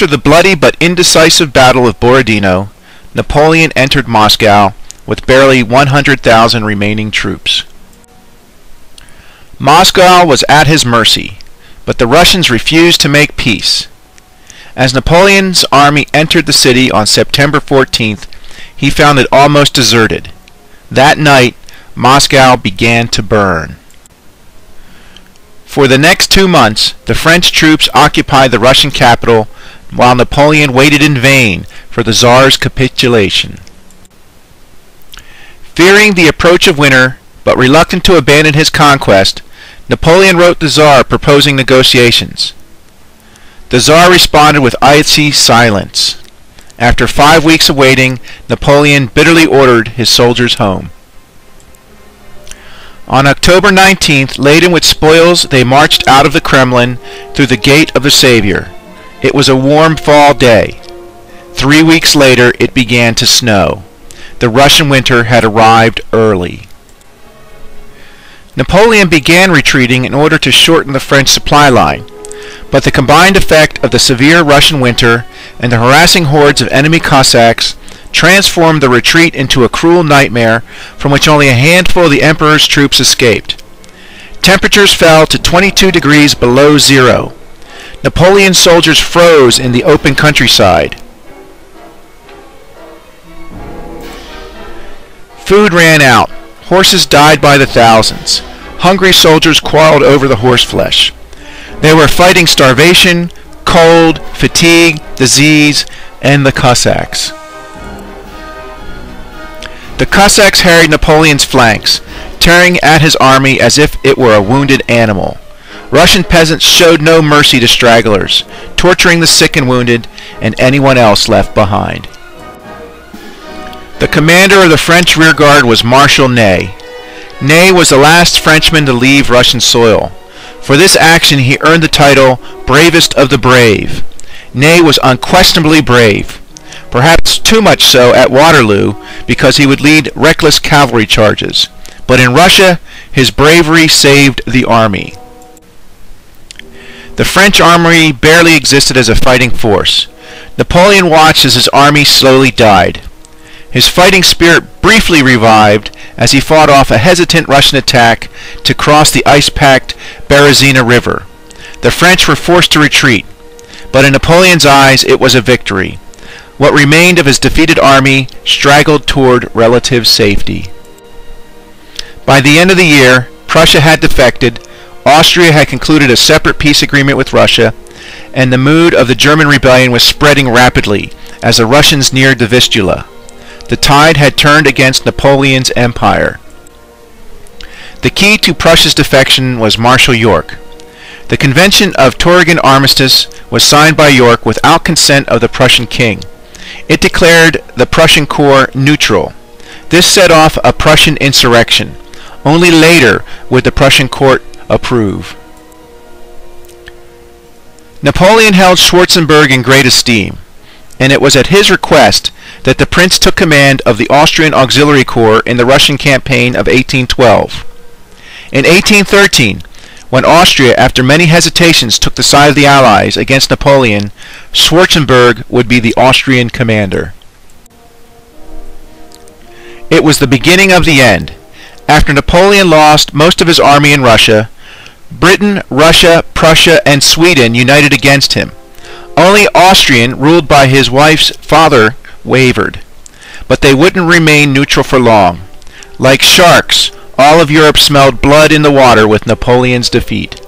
After the bloody but indecisive Battle of Borodino, Napoleon entered Moscow with barely 100,000 remaining troops. Moscow was at his mercy, but the Russians refused to make peace. As Napoleon's army entered the city on September 14th, he found it almost deserted. That night, Moscow began to burn. For the next 2 months, the French troops occupied the Russian capital, while Napoleon waited in vain for the Tsar's capitulation. Fearing the approach of winter, but reluctant to abandon his conquest, Napoleon wrote the Tsar proposing negotiations. The Tsar responded with icy silence. After 5 weeks of waiting, Napoleon bitterly ordered his soldiers home. On October 19th, laden with spoils, they marched out of the Kremlin through the Gate of the Savior. It was a warm fall day. 3 weeks later, it began to snow. The Russian winter had arrived early. Napoleon began retreating in order to shorten the French supply line, but the combined effect of the severe Russian winter and the harassing hordes of enemy Cossacks transformed the retreat into a cruel nightmare from which only a handful of the Emperor's troops escaped. Temperatures fell to 22 degrees below zero. Napoleon's soldiers froze in the open countryside. Food ran out. Horses died by the thousands. Hungry soldiers quarreled over the horseflesh. They were fighting starvation, cold, fatigue, disease, and the Cossacks. The Cossacks harried Napoleon's flanks, tearing at his army as if it were a wounded animal. Russian peasants showed no mercy to stragglers, torturing the sick and wounded and anyone else left behind. The commander of the French rearguard was Marshal Ney. Ney was the last Frenchman to leave Russian soil. For this action he earned the title Bravest of the Brave. Ney was unquestionably brave, perhaps too much so at Waterloo because he would lead reckless cavalry charges. But in Russia, his bravery saved the army. The French army barely existed as a fighting force. Napoleon watched as his army slowly died. His fighting spirit briefly revived as he fought off a hesitant Russian attack to cross the ice-packed Berezina River. The French were forced to retreat, but in Napoleon's eyes it was a victory. What remained of his defeated army straggled toward relative safety. By the end of the year, Prussia had defected, Austria had concluded a separate peace agreement with Russia, and the mood of the German rebellion was spreading rapidly as the Russians neared the Vistula. The tide had turned against Napoleon's empire. The key to Prussia's defection was Marshal York. The Convention of Torgau Armistice was signed by York without consent of the Prussian king. It declared the Prussian corps neutral. This set off a Prussian insurrection. Only later would the Prussian court approve. Napoleon held Schwarzenberg in great esteem, and it was at his request that the prince took command of the Austrian Auxiliary Corps in the Russian campaign of 1812. In 1813, when Austria, after many hesitations, took the side of the Allies against Napoleon, Schwarzenberg would be the Austrian commander. It was the beginning of the end. After Napoleon lost most of his army in Russia, Britain, Russia, Prussia, and Sweden united against him. Only Austria, ruled by his wife's father, wavered. But they wouldn't remain neutral for long. Like sharks, all of Europe smelled blood in the water with Napoleon's defeat.